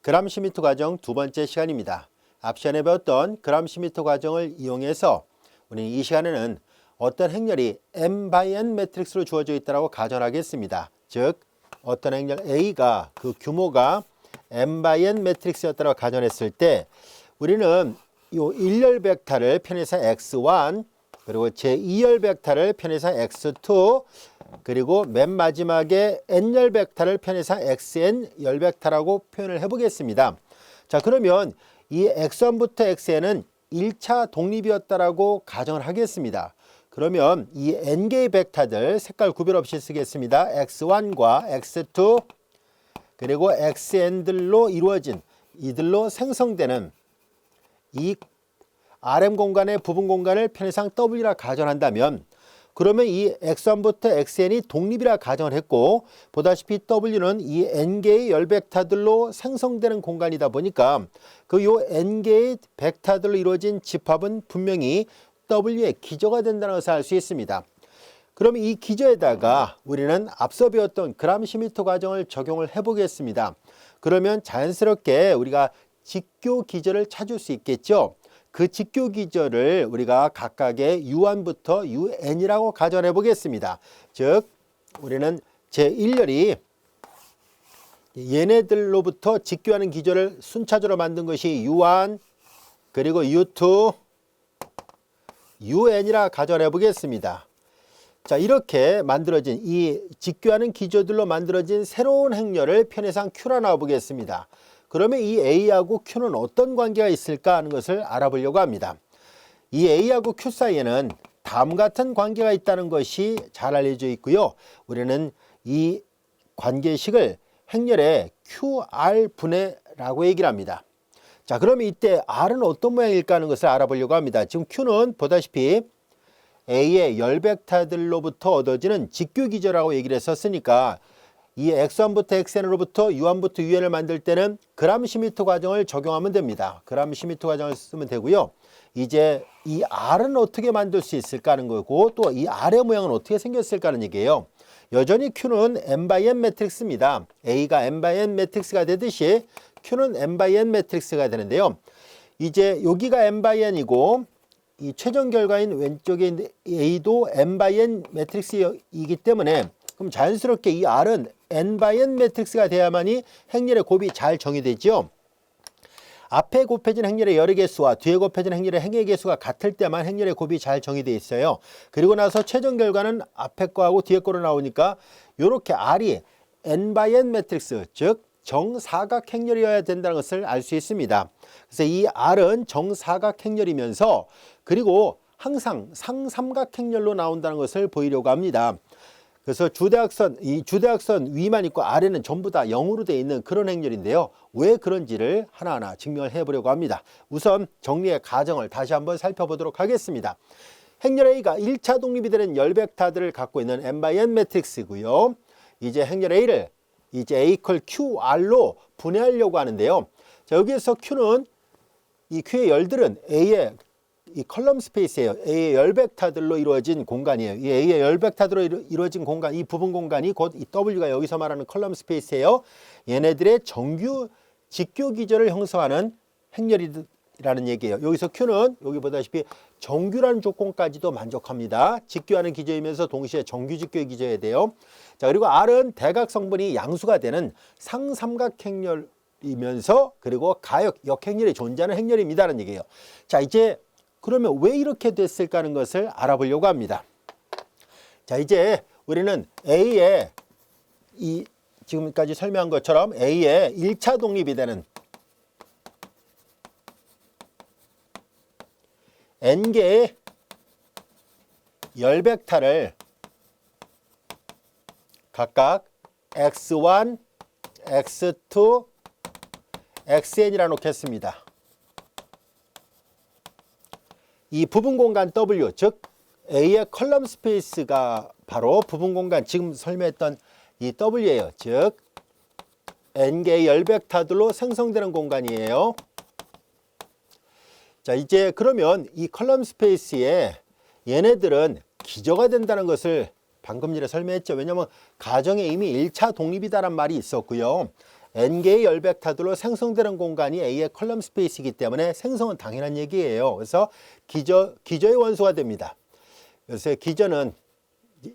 그람시미터 과정 두 번째 시간입니다. 앞 시간에 배웠던 그람시미터 과정을 이용해서 우리는 이 시간에는 어떤 행렬이 n/n 매트릭스로 주어져 있다고 가정하겠습니다. 즉 어떤 행렬 A가 그 규모가 n/n 매트릭스였다고 가정했을 때 우리는 이 1열 벡터를 편의상 x1 그리고 제2열 벡터를 편의상 x2 그리고 맨 마지막에 n열 벡터를 편의상 xn 열 벡터라고 표현을 해보겠습니다. 자, 그러면 이 x1부터 xn은 1차 독립이었다라고 가정을 하겠습니다. 그러면 이 n개의 벡터들 색깔 구별 없이 쓰겠습니다. x1과 x2 그리고 xn들로 이루어진 이들로 생성되는 이 RM 공간의 부분 공간을 편의상 W라 가정한다면 그러면 이 x1부터 xn이 독립이라 가정을 했고 보다시피 W는 이 n개의 열 벡터들로 생성되는 공간이다 보니까 그 요 n개의 벡터들로 이루어진 집합은 분명히 W의 기저가 된다는 것을 알 수 있습니다. 그러면 이 기저에다가 우리는 앞서 배웠던 그람시미터 과정을 적용을 해보겠습니다. 그러면 자연스럽게 우리가 직교 기저를 찾을 수 있겠죠. 그 직교 기저를 우리가 각각의 U1부터 UN이라고 가정해 보겠습니다. 즉 우리는 제1열이 얘네들로부터 직교하는 기저를 순차적으로 만든 것이 U1 그리고 U2 UN이라 가정해 보겠습니다. 자, 이렇게 만들어진 이 직교하는 기저들로 만들어진 새로운 행렬을 편의상 Q라 나와 보겠습니다. 그러면 이 A하고 Q는 어떤 관계가 있을까 하는 것을 알아보려고 합니다. 이 A하고 Q 사이에는 다음 같은 관계가 있다는 것이 잘 알려져 있고요. 우리는 이 관계식을 행렬의 QR분해라고 얘기를 합니다. 자, 그러면 이때 R은 어떤 모양일까 하는 것을 알아보려고 합니다. 지금 Q는 보다시피 A의 열 벡터들로부터 얻어지는 직교 기저라고 얘기를 했었으니까 이 x1부터 xn으로부터 u1부터 un을 만들 때는 그람시미터 과정을 적용하면 됩니다. 그람시미터 과정을 쓰면 되고요. 이제 이 R은 어떻게 만들 수 있을까 하는 거고 또 이 R의 모양은 어떻게 생겼을까 하는 얘기예요. 여전히 Q는 n/n 매트릭스입니다. A가 n/n 매트릭스가 되듯이 Q는 n/n 매트릭스가 되는데요. 이제 여기가 n/n이고 이 최종 결과인 왼쪽에 있는 A도 n/n 매트릭스이기 때문에 그럼 자연스럽게 이 R은 n/n 매트릭스가 돼야만이 행렬의 곱이 잘 정의되죠. 앞에 곱해진 행렬의 열의 개수와 뒤에 곱해진 행렬의 행의 개수가 같을 때만 행렬의 곱이 잘 정의되어 있어요. 그리고 나서 최종 결과는 앞에 거하고 뒤에 거로 나오니까 이렇게 R이 n/n 매트릭스 즉 정사각 행렬이어야 된다는 것을 알 수 있습니다. 그래서 이 R은 정사각 행렬이면서 그리고 항상 상삼각 행렬로 나온다는 것을 보이려고 합니다. 그래서 이 주대각선 위만 있고 아래는 전부 다 0으로 되어 있는 그런 행렬인데요. 왜 그런지를 하나하나 증명을 해보려고 합니다. 우선 정리의 과정을 다시 한번 살펴보도록 하겠습니다. 행렬 A가 1차 독립이 되는 열 벡터들을 갖고 있는 n/n 매트릭스고요. 이제 행렬 A를 이제 A 컬 QR로 분해하려고 하는데요. 자, 여기에서 Q는 이 Q의 열들은 A의 이 컬럼 스페이스예요. A의 열 벡터들로 이루어진 공간이에요. 이 A의 열 벡터들로 이루어진 공간, 이 부분 공간이 곧 이 W가 여기서 말하는 컬럼 스페이스예요. 얘네들의 정규 직교 기저를 형성하는 행렬이라는 얘기예요. 여기서 Q는 여기 보다시피 정규라는 조건까지도 만족합니다. 직교하는 기저이면서 동시에 정규 직교의 기저여야 돼요. 자, 그리고 R은 대각 성분이 양수가 되는 상삼각 행렬이면서 그리고 가역, 역행렬이 존재하는 행렬입니다라는 얘기예요. 자, 이제 그러면 왜 이렇게 됐을까 하는 것을 알아보려고 합니다. 자, 이제 우리는 A의 이 지금까지 설명한 것처럼 A의 1차 독립이 되는 n개의 열 벡터를 각각 x1, x2, xn이라 놓겠습니다. 이 부분 공간 W, 즉 A의 컬럼 스페이스가 바로 부분 공간, 지금 설명했던 이 W예요. 즉 n개의 열 벡터들로 생성되는 공간이에요. 자, 이제 그러면 이 컬럼 스페이스에 얘네들은 기저가 된다는 것을 방금 전에 설명했죠. 왜냐하면 가정에 이미 1차 독립이다란 말이 있었고요. n개의 열 벡터들로 생성되는 공간이 A의 컬럼 스페이스이기 때문에 생성은 당연한 얘기예요. 그래서 기저의 원소가 됩니다. 그래서 기저는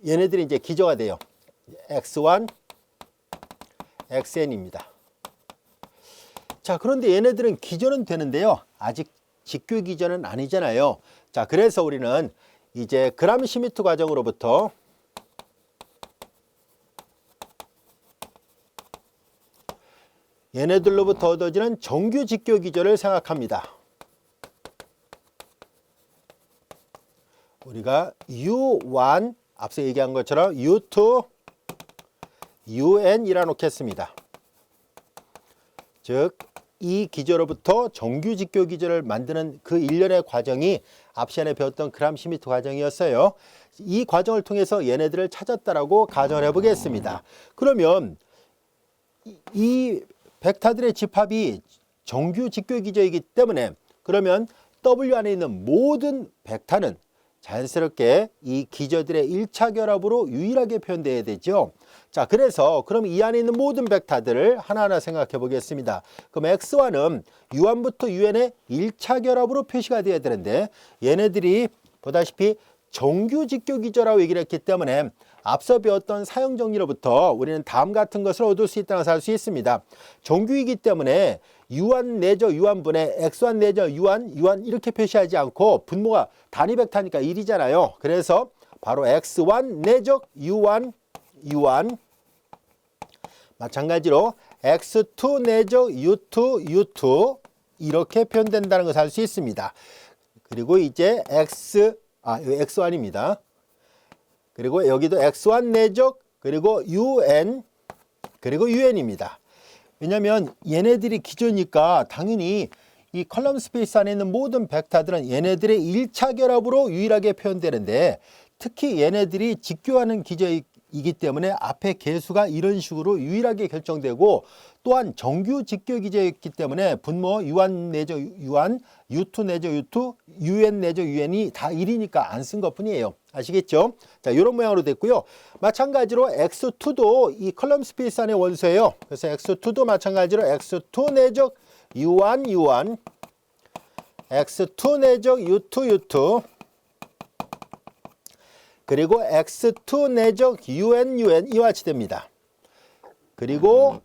얘네들이 이제 기저가 돼요. x1, xn입니다. 자, 그런데 얘네들은 기저는 되는데요. 아직 직교 기저는 아니잖아요. 자, 그래서 우리는 이제 그람 시미트 과정으로부터 얘네들로부터 얻어지는 정규 직교 기저를 생각합니다. 우리가 U1 앞서 얘기한 것처럼 U2, UN 이라 놓겠습니다. 즉, 이 기저로부터 정규 직교 기저를 만드는 그 일련의 과정이 앞 시간에 배웠던 그람 시미트 과정이었어요. 이 과정을 통해서 얘네들을 찾았다라고 가정을 해보겠습니다. 그러면 이 벡터들의 집합이 정규 직교 기저이기 때문에 그러면 W 안에 있는 모든 벡터는 자연스럽게 이 기저들의 1차 결합으로 유일하게 표현되어야 되죠. 자, 그래서 그럼 이 안에 있는 모든 벡터들을 하나하나 생각해 보겠습니다. 그럼 X1은 U1부터 UN의 1차 결합으로 표시가 되어야 되는데 얘네들이 보다시피 정규 직교 기저라고 얘기를 했기 때문에 앞서 배웠던 사용 정리로부터 우리는 다음 같은 것을 얻을 수 있다는 것을 알 수 있습니다. 정규이기 때문에 U1 내적 U1분의 X1 내적 U1 이렇게 표시하지 않고 분모가 단위 벡터니까 1이잖아요. 그래서 바로 X1 내적 U1 마찬가지로 X2 내적 U2 이렇게 표현된다는 것을 알 수 있습니다. 그리고 이제 X1입니다. 그리고 여기도 X1 내적 그리고 UN 그리고 UN입니다. 왜냐하면 얘네들이 기저니까 당연히 이 컬럼 스페이스 안에 있는 모든 벡터들은 얘네들의 1차 결합으로 유일하게 표현되는데 특히 얘네들이 직교하는 기저이기 때문에 앞에 개수가 이런 식으로 유일하게 결정되고 또한 정규 직교 기저였기 때문에 분모 U1 내적 U1, U2 내적 U2, UN 내적 UN이 다 1이니까 안 쓴 것뿐이에요. 아시겠죠? 자, 이런 모양으로 됐고요. 마찬가지로 X2도 이 컬럼 스페이스 안의 원소예요. 그래서 X2도 마찬가지로 X2 내적 U1, X2 내적 U2, 그리고 X2 내적 UN 이와 같이 됩니다. 그리고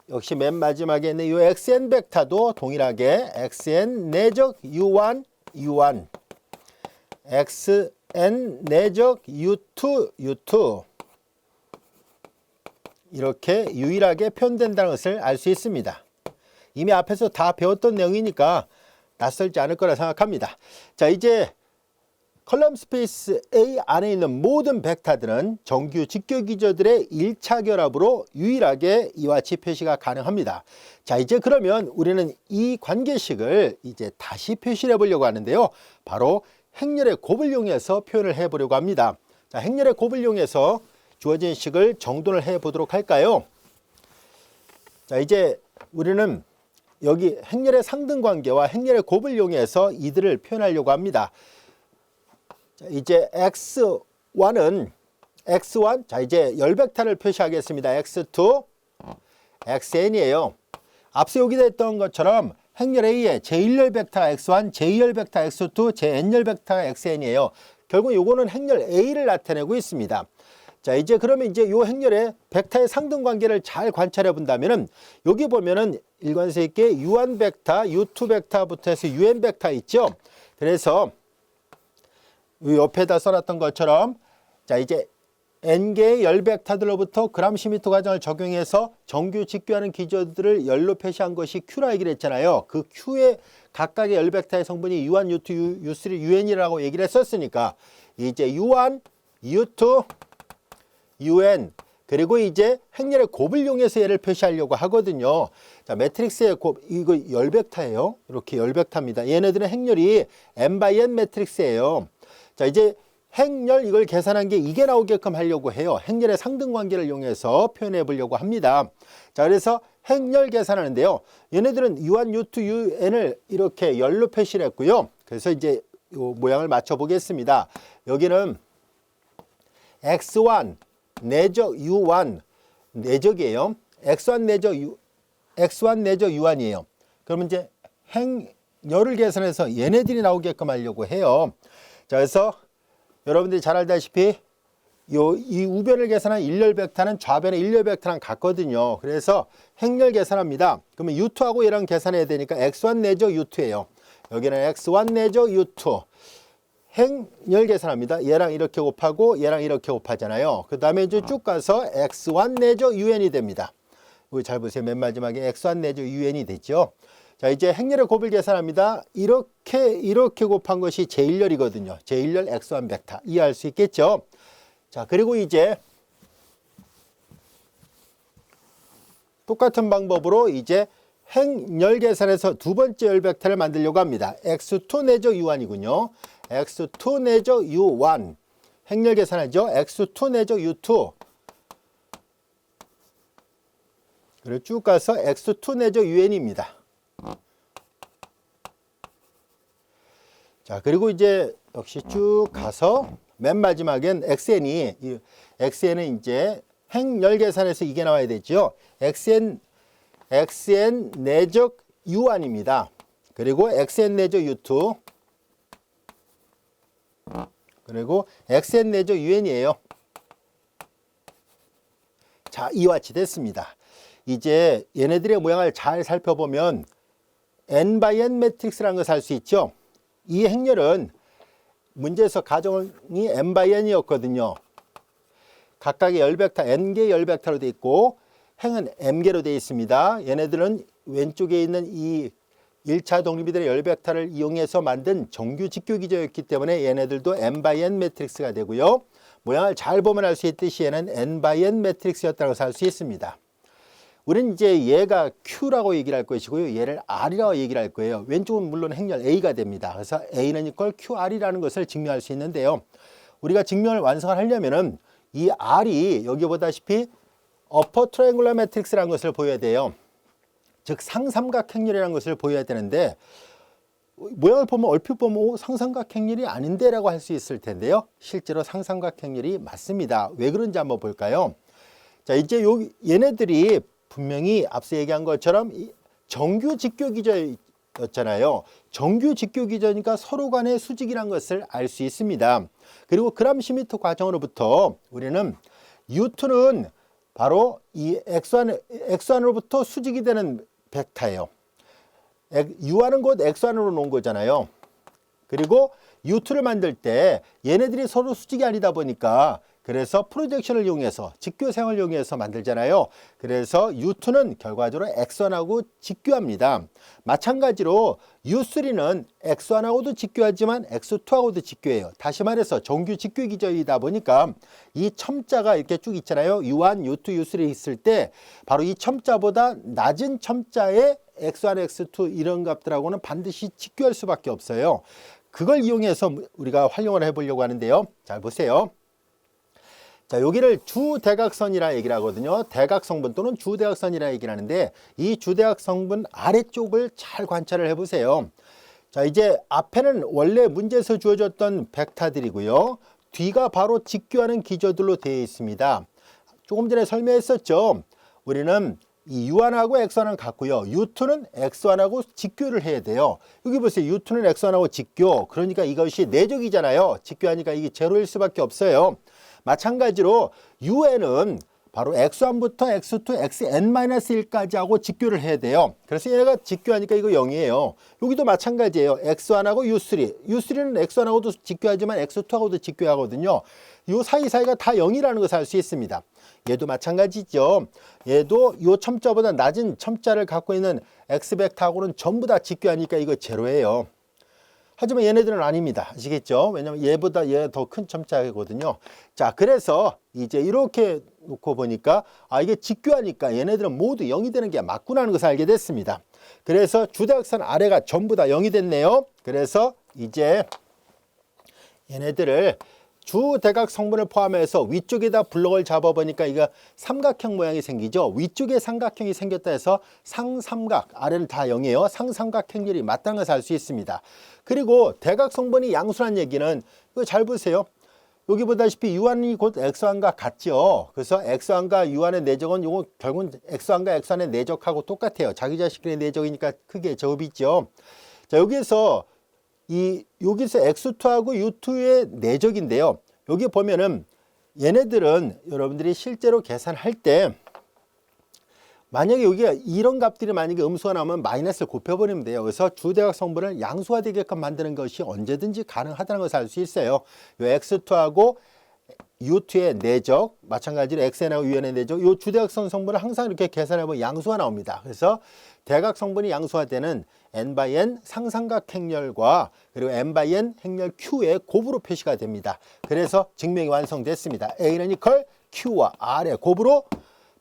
역시 맨 마지막에 있는 이 XN 벡터도 동일하게 XN 내적 U1, XN 내적 U2 이렇게 유일하게 표현된다는 것을 알 수 있습니다. 이미 앞에서 다 배웠던 내용이니까 낯설지 않을 거라 생각합니다. 자, 이제 컬럼 스페이스 A 안에 있는 모든 벡터들은 정규 직교 기저들의 1차 결합으로 유일하게 이와 같이 표시가 가능합니다. 자, 이제 그러면 우리는 이 관계식을 이제 다시 표시를 해보려고 하는데요. 바로 행렬의 곱을 이용해서 표현을 해보려고 합니다. 자, 행렬의 곱을 이용해서 주어진 식을 정돈을 해보도록 할까요? 자, 이제 우리는 여기 행렬의 상등 관계와 행렬의 곱을 이용해서 이들을 표현하려고 합니다. 자, 이제 X1, 자, 이제 열 벡터를 표시하겠습니다. X2, XN이에요. 앞서 여기다 했던 것처럼 행렬 A의 제1열 벡터 X1, 제2열 벡터 X2, 제2열 벡터 XN이에요. 결국 요거는 행렬 A를 나타내고 있습니다. 자, 이제 그러면 이제 요 행렬의 벡터의 상등 관계를 잘 관찰해 본다면은 여기 보면은 일관성 있게 U1 벡터, U2 벡터부터 해서 UN 벡터 있죠. 그래서 이 옆에다 써놨던 것처럼 자, 이제 n개의 열 벡터들로부터 그람 시미트 과정을 적용해서 정규 직교하는 기저들을 열로 표시한 것이 Q라 얘기를 했잖아요. 그 Q의 각각의 열 벡터의 성분이 U1, U2, U3, UN이라고 얘기를 했었으니까 이제 U1, U2, UN 그리고 이제 행렬의 곱을 이용해서 얘를 표시하려고 하거든요. 자, 매트릭스의 곱, 이거 열 벡터예요. 이렇게 열 벡터입니다. 얘네들은 행렬이 n×n 매트릭스예요. 자, 이제 행렬 이걸 계산한 게 이게 나오게끔 하려고 해요. 행렬의 상등 관계를 이용해서 표현해 보려고 합니다. 자, 그래서 행렬 계산하는데요. 얘네들은 U1, U2, UN을 이렇게 열로 표시를 했고요. 그래서 이제 요 모양을 맞춰 보겠습니다. 여기는 X1 내적 U1 내적이에요. X1 내적 x1 내죠 u1이에요. 그러면 이제 행렬을 계산해서 얘네들이 나오게끔 하려고 해요. 자, 그래서 여러분들이 잘 알다시피 이 우변을 계산한 일렬 벡터는 좌변의 일렬 벡터랑 같거든요. 그래서 행렬 계산합니다. 그러면 u2하고 얘랑 계산해야 되니까 x1 내죠 u2예요. 여기는 x1 내죠 u2. 행렬 계산합니다. 얘랑 이렇게 곱하고 얘랑 이렇게 곱하잖아요. 그 다음에 이제 쭉 가서 x1 내죠 un이 됩니다. 이거 잘 보세요. 맨 마지막에 x1 내죠 un이 됐죠. 자, 이제 행렬의 곱을 계산합니다. 이렇게 곱한 것이 제1열이거든요. 제1열 x1 벡터. 이해할 수 있겠죠? 자, 그리고 이제 똑같은 방법으로 이제 행렬 계산해서 두 번째 열 벡터를 만들려고 합니다. x2 내죠 u1이군요. x2 내죠 u1. 행렬 계산하죠. x2 내죠 u2. 그리고 쭉 가서 x2 내죠 un입니다. 자, 그리고 이제 역시 쭉 가서 맨 마지막엔 xn은 이제 행렬 계산해서 이게 나와야 되죠. xn 내적 u1입니다. 그리고 xn 내적 u2. 그리고 xn 내적 un이에요. 자, 이와 같이 됐습니다. 이제 얘네들의 모양을 잘 살펴보면 n by n 매트릭스라는 것을 알 수 있죠. 이 행렬은 문제에서 가정이 n by n이었거든요. 각각의 열벡터 n개 열벡터로 되어 있고 행은 m개로 되어 있습니다. 얘네들은 왼쪽에 있는 이 1차 독립이들의 열벡터를 이용해서 만든 정규 직교 기저였기 때문에 얘네들도 n by n 매트릭스가 되고요. 모양을 잘 보면 알 수 있듯이 얘는 n by n 매트릭스였다고 알 수 있습니다. 우리는 이제 얘가 Q라고 얘기를 할 것이고요. 얘를 R이라고 얘기를 할 거예요. 왼쪽은 물론 행렬 A가 됩니다. 그래서 A는 이퀄 QR이라는 것을 증명할 수 있는데요. 우리가 증명을 완성하려면은 이 R이 여기 보다시피 어퍼 트라이앵글러 매트릭스라는 것을 보여야 돼요. 즉 상삼각 행렬이라는 것을 보여야 되는데 모양을 보면 얼핏 보면 상삼각 행렬이 아닌데 라고 할 수 있을 텐데요. 실제로 상삼각 행렬이 맞습니다. 왜 그런지 한번 볼까요? 자, 이제 얘네들이 분명히 앞서 얘기한 것처럼 정규 직교 기저였잖아요. 정규 직교 기저니까 서로 간의 수직이라는 것을 알 수 있습니다. 그리고 그램시미터 과정으로부터 우리는 U2는 바로 이 X1으로부터 수직이 되는 벡터예요. U하는 곧 X1으로 놓은 거잖아요. 그리고 U2를 만들 때 얘네들이 서로 수직이 아니다 보니까 그래서 프로젝션을 이용해서 직교상을 이용해서 만들잖아요. 그래서 U2는 결과적으로 X1하고 직교합니다. 마찬가지로 U3는 X1하고도 직교하지만 X2하고도 직교해요. 다시 말해서 정규 직교 기저이다 보니까 이 첨자가 이렇게 쭉 있잖아요. U1, U2, U3 있을 때 바로 이 첨자보다 낮은 첨자의 X1, X2 이런 값들하고는 반드시 직교할 수밖에 없어요. 그걸 이용해서 우리가 활용을 해보려고 하는데요. 잘 보세요. 자, 여기를 주대각선이라 얘기를 하거든요. 대각성분 또는 주대각선이라 얘기를 하는데 이 주대각성분 아래쪽을 잘 관찰을 해보세요. 자, 이제 앞에는 원래 문제에서 주어졌던 벡터들이고요. 뒤가 바로 직교하는 기저들로 되어 있습니다. 조금 전에 설명했었죠. 우리는 이 U1하고 X1은 같고요. U2는 X1하고 직교를 해야 돼요. 여기 보세요. U2는 X1하고 직교. 그러니까 이것이 내적이잖아요. 직교하니까 이게 제로일 수밖에 없어요. 마찬가지로 UN은 바로 X1부터 X2, Xn-1까지 하고 직교를 해야 돼요. 그래서 얘가 직교하니까 이거 0이에요. 여기도 마찬가지예요. X1하고 U3. U3는 X1하고도 직교하지만 X2하고도 직교하거든요. 이 사이사이가 다 0이라는 것을 알 수 있습니다. 얘도 마찬가지죠. 얘도 이 첨자보다 낮은 첨자를 갖고 있는 X벡터하고는 전부 다 직교하니까 이거 제로예요. 하지만 얘네들은 아닙니다. 아시겠죠? 왜냐면 얘보다 얘가 더 큰 첨자거든요. 자, 그래서 이제 이렇게 놓고 보니까 이게 직교하니까 얘네들은 모두 0이 되는 게 맞구나 하는 것을 알게 됐습니다. 그래서 주대각선 아래가 전부 다 0이 됐네요. 그래서 이제 얘네들을 주대각 성분을 포함해서 위쪽에다 블록을 잡아보니까 이거 삼각형 모양이 생기죠. 위쪽에 삼각형이 생겼다 해서 상삼각, 아래는 다 0이에요. 상삼각 행렬이 맞다는 것을 알 수 있습니다. 그리고 대각 성분이 양수란 얘기는 이거 잘 보세요. 여기 보다시피 U1이 곧 X1과 같죠. 그래서 X1과 U1의 내적은 요거 결국은 X1과 X1의 내적하고 똑같아요. 자기 자식의 내적이니까 크게 접이 있죠. 자, 여기서 X2하고 U2의 내적인데요. 여기 보면은 얘네들은 여러분들이 실제로 계산할 때 만약에 여기가 이런 값들이 만약에 음수가 나오면 마이너스를 곱해버리면 돼요. 그래서 주대각 성분을 양수화 되게끔 만드는 것이 언제든지 가능하다는 것을 알 수 있어요. 요 X2하고 U2의 내적, 마찬가지로 XN하고 UN의 내적, 요 주대각선 성분을 항상 이렇게 계산해보면 양수가 나옵니다. 그래서 대각 성분이 양수화되는 N/N 상삼각 행렬과 그리고 N/N 행렬 Q의 곱으로 표시가 됩니다. 그래서 증명이 완성됐습니다. A는 이퀄 Q와 R의 곱으로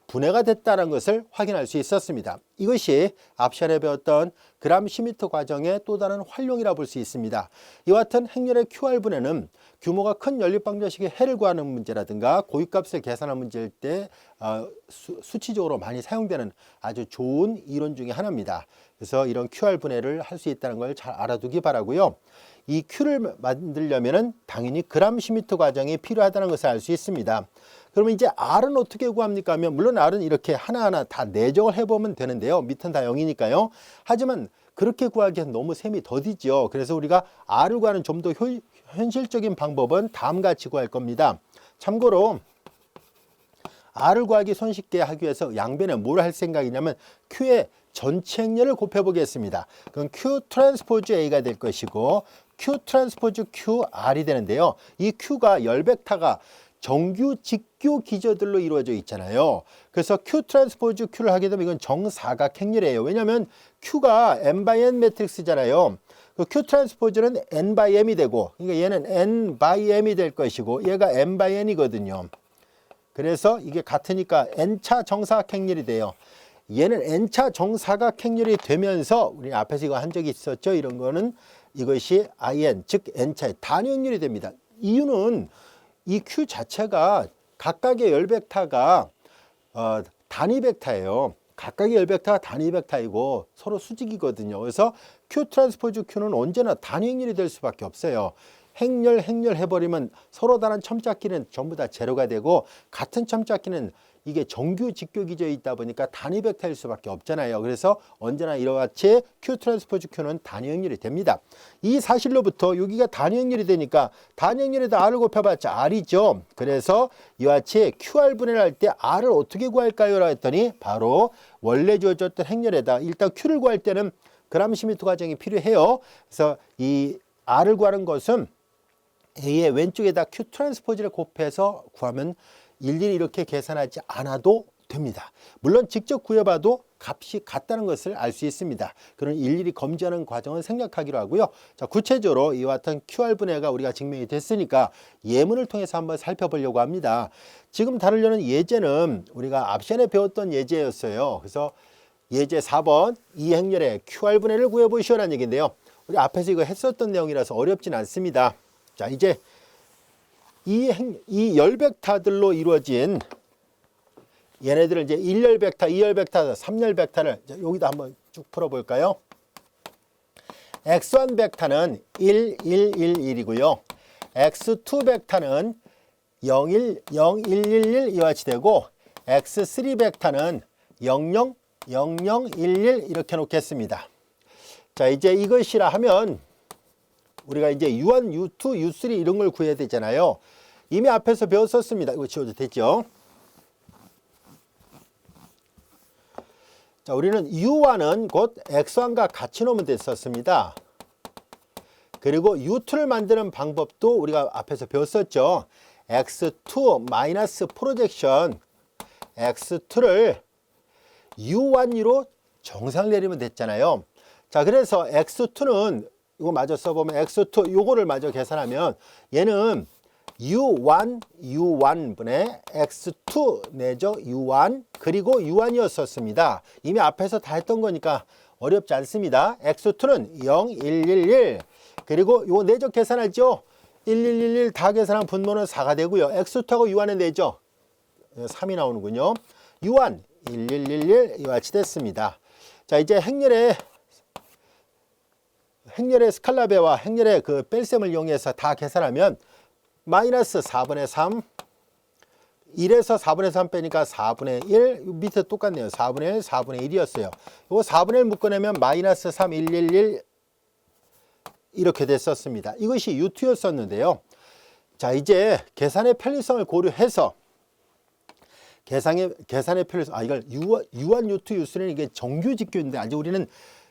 분해가 됐다는 것을 확인할 수 있었습니다. 이것이 앞 시간에 배웠던 그람 시미트 과정의 또 다른 활용이라 볼 수 있습니다. 이와 같은 행렬의 QR 분해는 규모가 큰 연립방정식의 해를 구하는 문제라든가 고유값을 계산하는 문제일 때 수치적으로 많이 사용되는 아주 좋은 이론 중에 하나입니다. 그래서 이런 QR 분해를 할 수 있다는 걸 잘 알아두기 바라고요. 이 Q를 만들려면 당연히 그람 시미트 과정이 필요하다는 것을 알 수 있습니다. 그러면 이제 R은 어떻게 구합니까 하면 물론 R은 이렇게 하나하나 다 내적을 해보면 되는데요. 밑은 다 0이니까요. 하지만 그렇게 구하기엔 너무 셈이 더디죠. 그래서 우리가 R을 구하는 좀 더 현실적인 방법은 다음과 같이 구할 겁니다. 참고로 R을 구하기 손쉽게 하기 위해서 양변에 뭘 할 생각이냐면 Q의 전체 행렬을 곱해보겠습니다. 그럼 Q 트랜스포즈 A가 될 것이고 Q 트랜스포즈 QR이 되는데요. 이 Q가 열벡터가 정규 직교 기저들로 이루어져 있잖아요. 그래서 Q 트랜스포즈 Q를 하게 되면 이건 정사각 행렬이에요. 왜냐하면 Q가 N/N 매트릭스잖아요. 그 Q 트랜스포즈는 N/M이 되고, 그러니까 얘는 N/M이 될 것이고, 얘가 N/N이거든요. 그래서 이게 같으니까 N차 정사각 행렬이 돼요. 얘는 N차 정사각 행렬이 되면서 우리 앞에서 이거 한 적이 있었죠. 이런 거는 이것이 IN, 즉 N차의 단위 행렬이 됩니다. 이유는 이 Q 자체가 각각의 열벡터가 단위 벡터예요. 각각의 열벡터가 단위 벡터이고 서로 수직이거든요. 그래서 Q 트랜스포즈 Q는 언제나 단위 행렬이 될 수밖에 없어요. 행렬 해버리면 서로 다른 첨짝끼는 전부 다 제로가 되고 같은 첨짝끼는 이게 정규 직교 기저에 있다 보니까 단위 벡터일 수밖에 없잖아요. 그래서 언제나 이와 같이 Q 트랜스포즈 Q는 단위 행렬이 됩니다. 이 사실로부터 여기가 단위 행렬이 되니까 단위 행렬에다 R을 곱해봤자 R이죠. 그래서 이와 같이 QR 분해를 할 때 R을 어떻게 구할까요? 라고 했더니 바로 원래 주어졌던 행렬에다 일단 Q를 구할 때는 그람 시미트 과정이 필요해요. 그래서 이 R을 구하는 것은 A의 왼쪽에다 Q 트랜스포즈를 곱해서 구하면 일일이 이렇게 계산하지 않아도 됩니다. 물론 직접 구해봐도 값이 같다는 것을 알 수 있습니다. 그런 일일이 검증하는 과정은 생략하기로 하고요. 자, 구체적으로 이와 같은 QR 분해가 우리가 증명이 됐으니까 예문을 통해서 한번 살펴보려고 합니다. 지금 다루려는 예제는 우리가 앞 시간에 배웠던 예제였어요. 그래서 예제 4번 이 행렬의 QR 분해를 구해보시오라는 얘기인데요. 우리 앞에서 이거 했었던 내용이라서 어렵진 않습니다. 자, 이제 이 열벡터들로 이루어진 얘네들을 이제 1열벡터, 2열벡터, 3열벡터를 여기다 한번 쭉 풀어볼까요? X1 벡터는 1, 1, 1, 1이고요. X2 벡터는 0, 1, 0, 1, 1, 1 이와 같이 되고 X3 벡터는 0, 0, 0, 0, 1, 1 이렇게 놓겠습니다. 자, 이제 이것이라 하면 우리가 이제 U1, U2, U3 이런 걸 구해야 되잖아요. 이미 앞에서 배웠었습니다. 이거 지워도 되죠? 자, 우리는 U1은 곧 X1과 같이 놓으면 됐었습니다. 그리고 U2를 만드는 방법도 우리가 앞에서 배웠었죠. X2 마이너스 프로젝션 X2를 U1으로 정상 내리면 됐잖아요. 자, 그래서 X2는 이거 마저 써보면 X2 요거를 마저 계산하면 얘는 U1분의 X2 내적 U1 그리고 U1이었었습니다. 이미 앞에서 다 했던 거니까 어렵지 않습니다. X2는 0, 1, 1, 1 그리고 요 내적 계산하죠. 1, 1, 1, 1 다 계산한 분모는 4가 되고요. X2하고 U1의 내적 3이 나오는군요. U1 1, 1, 1, 1 이와 같이 됐습니다. 자, 이제 행렬의 스칼라배와 행렬의 그 뺄셈을 이용해서 다 계산하면 마이너스 4분의 3 1에서 4분의 3 빼니까 4분의 1 밑에 똑같네요. 4분의 1, 4분의 1이었어요. 이거 4분의 1 묶어내면 마이너스 3, 1, 1, 1 이렇게 됐었습니다. 이것이 U2였었는데요. 자, 이제 계산의 편리성을 고려해서 계산의 편리성, 이걸 U1, U2, U3는 이게 정규 직교인데 아직 우리는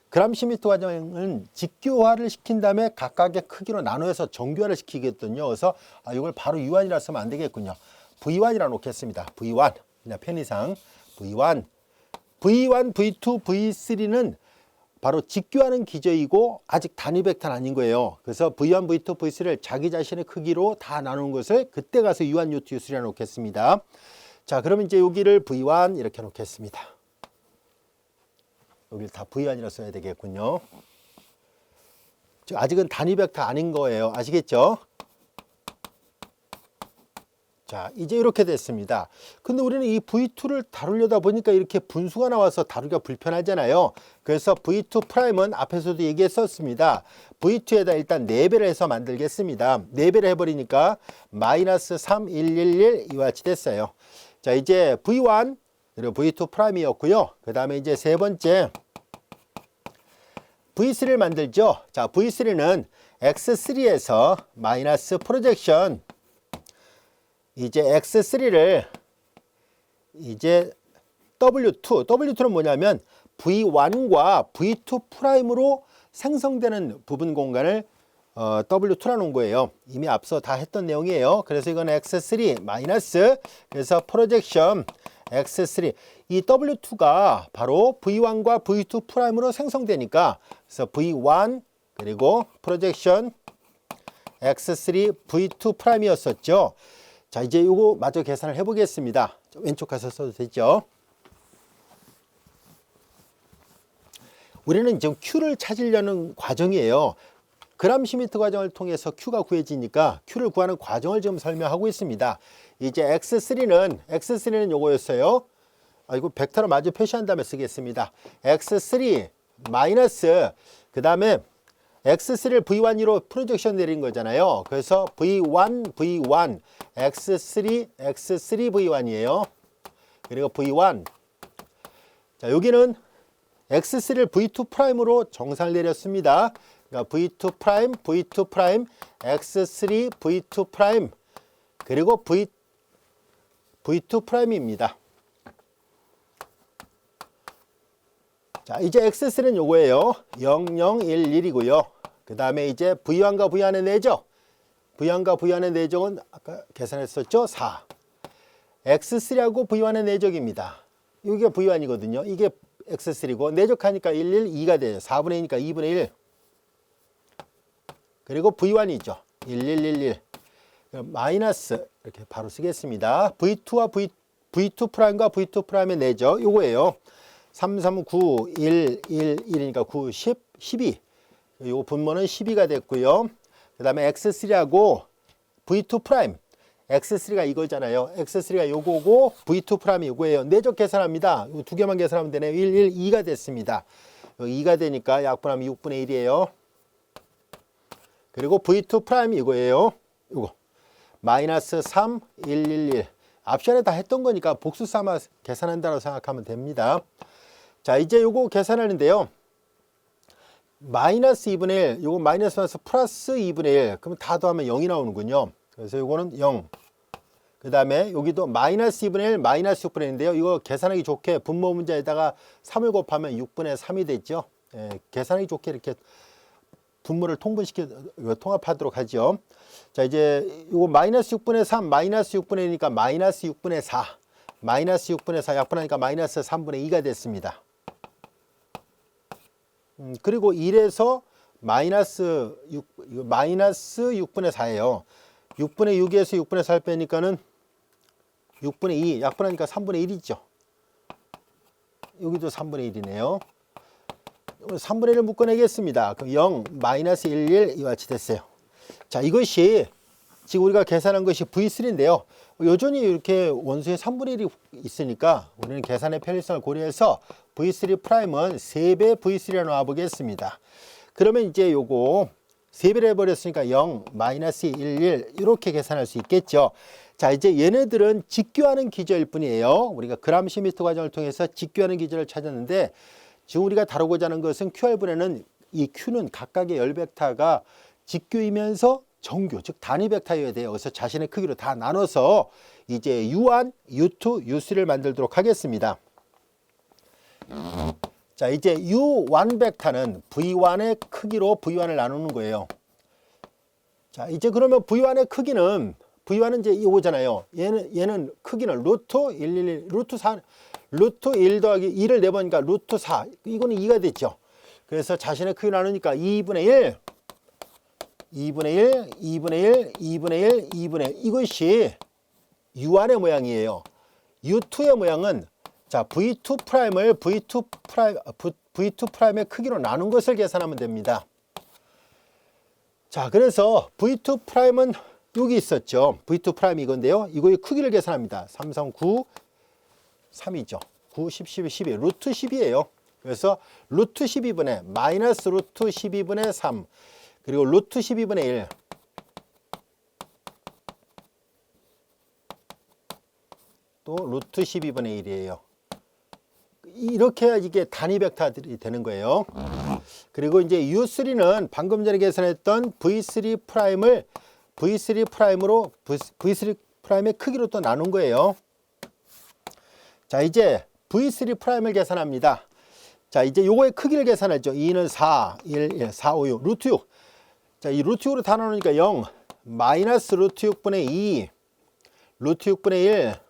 그램시미터 과정은 직교화를 시킨 다음에 각각의 크기로 나누어서 정규화를 시키겠거든요. 그래서 이걸 바로 U1이라 쓰면 안 되겠군요. V1이라 놓겠습니다. V1, 그냥 편의상 V1, V1, V2, V3는 바로 직교하는 기저이고 아직 단위 벡터는 아닌 거예요. 그래서 V1, V2, V3를 자기 자신의 크기로 다 나누는 것을 그때 가서 U1, U2, U3라 놓겠습니다. 자, 그러면 이제 여기를 V1 이렇게 놓겠습니다. 여기를 다 V1이라 써야 되겠군요. 아직은 단위 벡터 아닌 거예요. 아시겠죠? 자, 이제 이렇게 됐습니다. 근데 우리는 이 V2를 다루려다 보니까 이렇게 분수가 나와서 다루기가 불편하잖아요. 그래서 V2 프라임은 앞에서도 얘기했었습니다. V2에다 일단 4배를 해서 만들겠습니다. 4배를 해버리니까 마이너스 3, 1, 1, 1 이와 같이 됐어요. 자, 이제 V1 그리고 V2 프라임이었고요. 그 다음에 이제 세 번째 V3를 만들죠. 자, V3는 X3에서 마이너스 프로젝션 이제 X3를 이제 W2는 뭐냐면 V1과 V2 프라임으로 생성되는 부분 공간을 W2라 놓은 거예요. 이미 앞서 다 했던 내용이에요. 그래서 이건 X3 마이너스 그래서 프로젝션 X3 이 W2가 바로 V1과 V2 프라임으로 생성되니까 그래서 V1 그리고 프로젝션 X3 V2 프라임이었었죠. 자, 이제 이거 마저 계산을 해보겠습니다. 왼쪽 가서 써도 되죠. 우리는 지금 Q를 찾으려는 과정이에요. 그램시미터 과정을 통해서 Q가 구해지니까 Q를 구하는 과정을 지금 설명하고 있습니다. 이제 X3는 요거였어요. 이거 벡터로 마저 표시한 다음에 쓰겠습니다. X3 마이너스 그 다음에 X3를 V1으로 프로젝션 내린 거잖아요. 그래서 V1, X3, V1이에요. 그리고 V1. 자, 여기는 X3를 V2 프라임으로 정상을 내렸습니다. 그러니까 V2 프라임, V2 프라임, X3, V2 프라임, 그리고 V2 프라임입니다. 자, 이제 X3는 요거예요. 0, 0, 1, 1이고요. 그 다음에 이제 V1과 V1의 내적. V1과 V1의 내적은 아까 계산했었죠? 4. X3하고 V1의 내적입니다. 이게 V1이거든요. 이게 X3고 내적하니까 1, 1, 2가 돼요. 4분의 2니까 2분의 1. 그리고 V1이죠. 1, 1, 1, 1. 마이너스 이렇게 바로 쓰겠습니다. V2 프라임과 V2 프라임의 내적 요거예요. 3, 3, 9, 1, 1, 1이니까 9, 10, 12. 요 분모는 12가 됐고요. 그 다음에 X3하고 V2 프라임. X3가 이거잖아요. X3가 요거고 V2 프라임이 요거예요. 내적 계산합니다. 요 두 개만 계산하면 되네요. 1, 1, 2가 됐습니다. 2가 되니까 약분하면 6분의 1이에요. 그리고 V2 프라임 이거예요. 요거. 마이너스 3, 1, 1, 1. 앞시간에 다 했던 거니까 복수 삼아 계산한다고 생각하면 됩니다. 자, 이제 요거 계산하는데요. 마이너스 2분의 1, 요거 마이너스 플러스 2분의 1. 그러면 다 더하면 0이 나오는군요. 그래서 요거는 0. 그 다음에 여기도 마이너스 2분의 1, 마이너스 6분의 1인데요. 이거 계산하기 좋게 분모 문자에다가 3을 곱하면 6분의 3이 됐죠. 예, 계산하기 좋게 이렇게 분모를 통합하도록 하죠. 자, 이제 요거 마이너스 6분의 3, 마이너스 6분의 1이니까 마이너스 6분의 4. 마이너스 6분의 4 약분하니까 마이너스 3분의 2가 됐습니다. 그리고 1에서 마이너스 6분의 4예요. 6분의 6에서 6분의 4 빼니까는 6분의 2, 약분하니까 3분의 1이죠. 여기도 3분의 1이네요. 3분의 1을 묶어내겠습니다. 그럼 0, 마이너스 1, 1 이와 같이 됐어요. 자, 이것이 지금 우리가 계산한 것이 V3인데요. 여전히 이렇게 원소에 3분의 1이 있으니까 우리는 계산의 편리성을 고려해서 V3 프라임은 3배 V3로 놔보겠습니다. 그러면 이제 요거 3배를 해버렸으니까 0, 마이너스 1, 1 이렇게 계산할 수 있겠죠. 자, 이제 얘네들은 직교하는 기저일 뿐이에요. 우리가 그램시미터 과정을 통해서 직교하는 기저를 찾았는데 지금 우리가 다루고자 하는 것은 QR분해는 이 Q는 각각의 열 벡터가 직교이면서 정교, 즉 단위 벡터여야 돼요. 그래서 자신의 크기로 다 나눠서 이제 U1, U2, U3를 만들도록 하겠습니다. 자, 이제 U1 벡터는 V1의 크기로 V1을 나누는 거예요. 자, 이제 그러면 V1의 크기는 V1은 이제 이거잖아요. 얘는 크기는 루트 111, 루트 4, 루트 1 더하기 2를 내보니까 루트 4. 이거는 2가 됐죠. 그래서 자신의 크기 나누니까 2분의 1, 2분의 1, 2분의 1, 2분의 1, 2분의 1. 이것이 U1의 모양이에요. U2의 모양은 자, V2 프라임을 V2 프라임의 크기로 나눈 것을 계산하면 됩니다. 자, 그래서 V2 프라임은 여기 있었죠. V2 프라임 이건데요. 이거의 크기를 계산합니다. 3, 3, 9, 3이죠. 9, 10, 11, 12. 루트 10이에요. 그래서 루트 12분의 마이너스 루트 12분의 3 그리고 루트 12분의 1 또 루트 12분의 1이에요. 이렇게 해야 이게 단위 벡터들이 되는 거예요. 그리고 이제 U3는 방금 전에 계산했던 V3 프라임을 V3 프라임으로 V3 프라임의 크기로 또 나눈 거예요. 자, 이제 V3 프라임을 계산합니다. 자, 이제 요거의 크기를 계산하죠. 2는 4, 1, 1, 4, 5, 6, 루트 6. 자, 이 루트 6으로 다 나누니까 0, 마이너스 루트 6분의 2, 루트 6분의 1,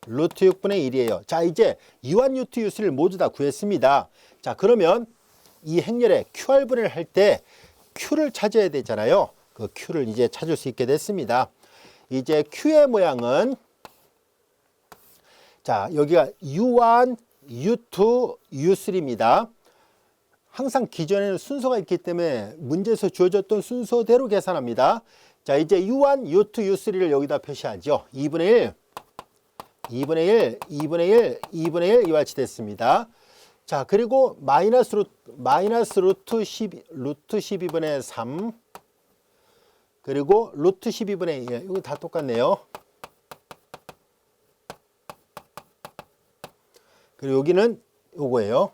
루트 6분의 1이에요. 자, 이제 U1, U2, U3를 모두 다 구했습니다. 자, 그러면 이 행렬의 QR분해를 할 때 Q를 찾아야 되잖아요. 그 Q를 이제 찾을 수 있게 됐습니다. 이제 Q의 모양은 자, 여기가 U1, U2, U3입니다. 항상 기존에는 순서가 있기 때문에 문제에서 주어졌던 순서대로 계산합니다. 자, 이제 U1, U2, U3를 여기다 표시하죠. 2분의 1, 2분의 1, 2분의 1, 2분의 1 이와 같이 됐습니다. 자, 그리고 마이너스 루트 12분의 3 그리고 루트 12분의 1 이거 다 똑같네요. 그리고 여기는 요거예요.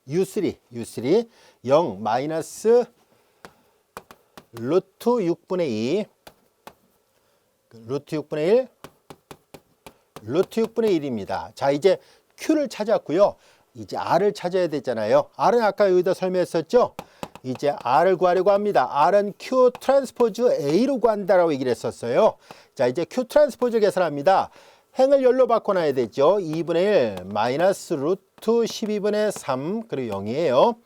U3 0 마이너스 루트 6분의 2 루트 6분의 1 루트 6분의 1입니다. 자, 이제 Q를 찾았고요. 이제 R을 찾아야 되잖아요. R은 아까 여기다 설명했었죠. 이제 R을 구하려고 합니다. R은 Q 트랜스포즈 A로 구한다라고 얘기를 했었어요. 자, 이제 Q 트랜스포즈 계산합니다. 행을 열로 바꿔놔야 되죠. 2분의 1 마이너스 루트 12분의 3 그리고 0이에요.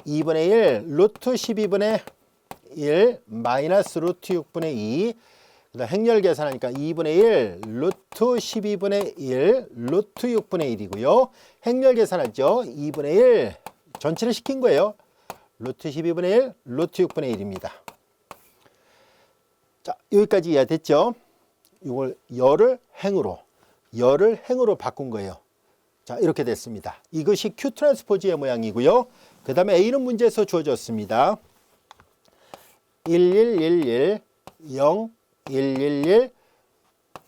2분의 1 루트 12분의 1 마이너스 루트 6분의 2 그다음 행렬 계산하니까 2분의 1 루트 12분의 1 루트 6분의 1이고요. 행렬 계산하죠. 2분의 1 전체를 시킨 거예요. 루트 12분의 1 루트 6분의 1입니다. 자, 여기까지 이해됐죠? 이걸 열을 행으로 바꾼 거예요. 자, 이렇게 됐습니다. 이것이 Q 트랜스포즈의 모양이고요. 그 다음에 A는 문제에서 주어졌습니다. 1111 0 111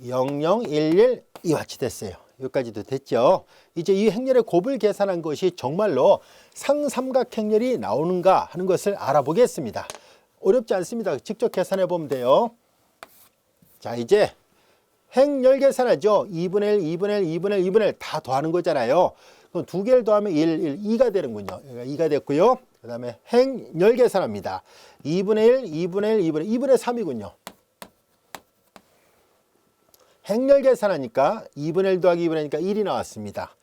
0011 이와 같이 됐어요. 여기까지도 됐죠. 이제 이 행렬의 곱을 계산한 것이 정말로 상삼각 행렬이 나오는가 하는 것을 알아보겠습니다. 어렵지 않습니다. 직접 계산해 보면 돼요. 자, 이제 행렬 계산하죠. 2분의 1, 2분의 1, 2분의 1, 2분의 1 다 더하는 거잖아요. 그럼 두 개를 더하면 1, 2가 되는군요. 2가 됐고요. 그 다음에 행렬 계산합니다. 2분의 1, 2분의 1, 2분의 3이군요. 행렬 계산하니까 2분의 1 더하기 2분의 1이니까 1이 나왔습니다.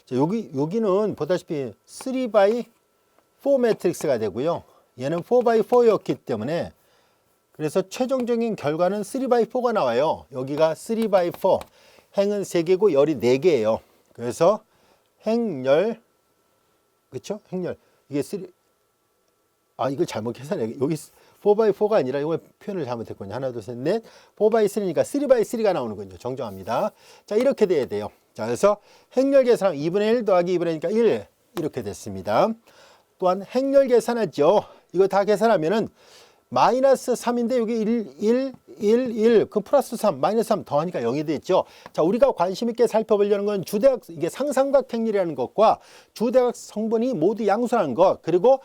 자, 여기는 보다시피 3x4 매트릭스가 되고요. 얘는 4x4였기 때문에 그래서 최종적인 결과는 3x4가 나와요. 여기가 3x4, 행은 3개고 열이 4개예요. 그래서 행열, 그렇죠? 행열. 이게 이걸 잘못 계산해. 여기 4x4가 아니라 이거 표현을 잘못했군요. 하나, 둘, 셋, 넷. 4x3니까 3x3가 나오는군요. 정정합니다. 자, 이렇게 돼야 돼요. 자, 그래서 행렬 계산하면 2분의 1 더하기 2분의 1이니까 1 이렇게 됐습니다. 또한 행렬 계산하죠. 이거 다 계산하면은 마이너스 3인데 여기 1, 그 플러스 3, 마이너스 3 더하니까 0이 됐죠. 자, 우리가 관심 있게 살펴보려는 건 주대각, 이게 상삼각행렬이라는 것과 주대각 성분이 모두 양수라는 것, 그리고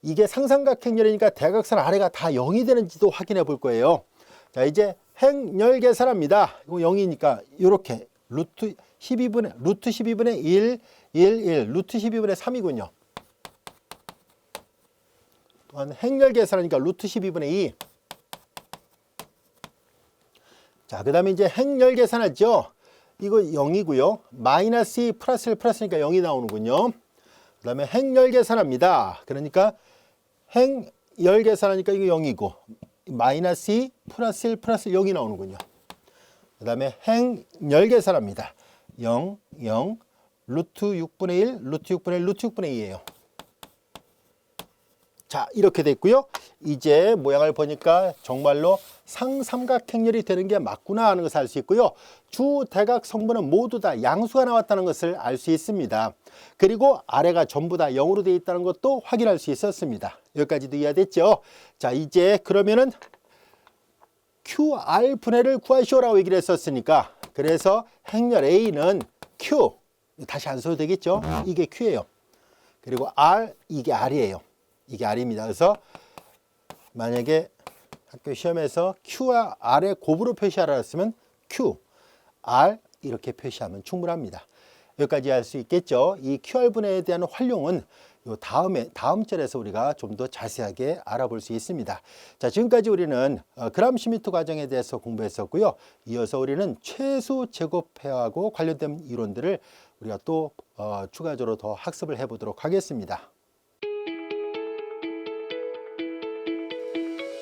이게 상삼각행렬이니까 대각선 아래가 다 0이 되는지도 확인해 볼 거예요. 자, 이제 행렬 계산합니다. 이거 0이니까 이렇게 루트 12분의 1, 루트 12분의 3이군요. 또한 행렬 계산하니까 루트 12분의 2. 자, 그 다음에 이제 행렬 계산하죠. 이거 0이고요. 마이너스 2 플러스 1 플러스니까 0이 나오는군요. 그 다음에 행렬 계산합니다. 그러니까 행열 계산하니까 이거 0이고 마이너스 2 플러스 1 플러스 0이 나오는군요. 그 다음에 행열 계산합니다. 0, 루트 6분의 1, 루트 6분의 1, 루트 6분의 2예요. 자, 이렇게 됐고요. 이제 모양을 보니까 정말로 상삼각행렬이 되는 게 맞구나 하는 것을 알 수 있고요. 주대각 성분은 모두 다 양수가 나왔다는 것을 알 수 있습니다. 그리고 아래가 전부 다 0으로 되어 있다는 것도 확인할 수 있었습니다. 여기까지도 이해됐죠? 자, 이제 그러면은 QR 분해를 구하시오라고 얘기를 했었으니까, 그래서 행렬 A는 Q, 다시 안 써도 되겠죠? 이게 Q예요. 그리고 R, 이게 R이에요. 이게 R입니다. 그래서 만약에 학교 시험에서 Q와 R의 곱으로 표시하라 했으면 Q, R 이렇게 표시하면 충분합니다. 여기까지 할 수 있겠죠. 이 QR 분해에 대한 활용은 요 다음 절에서 우리가 좀 더 자세하게 알아볼 수 있습니다. 자, 지금까지 우리는 그람시미트 과정에 대해서 공부했었고요. 이어서 우리는 최수 제곱회하고 관련된 이론들을 우리가 또 추가적으로 더 학습을 해보도록 하겠습니다.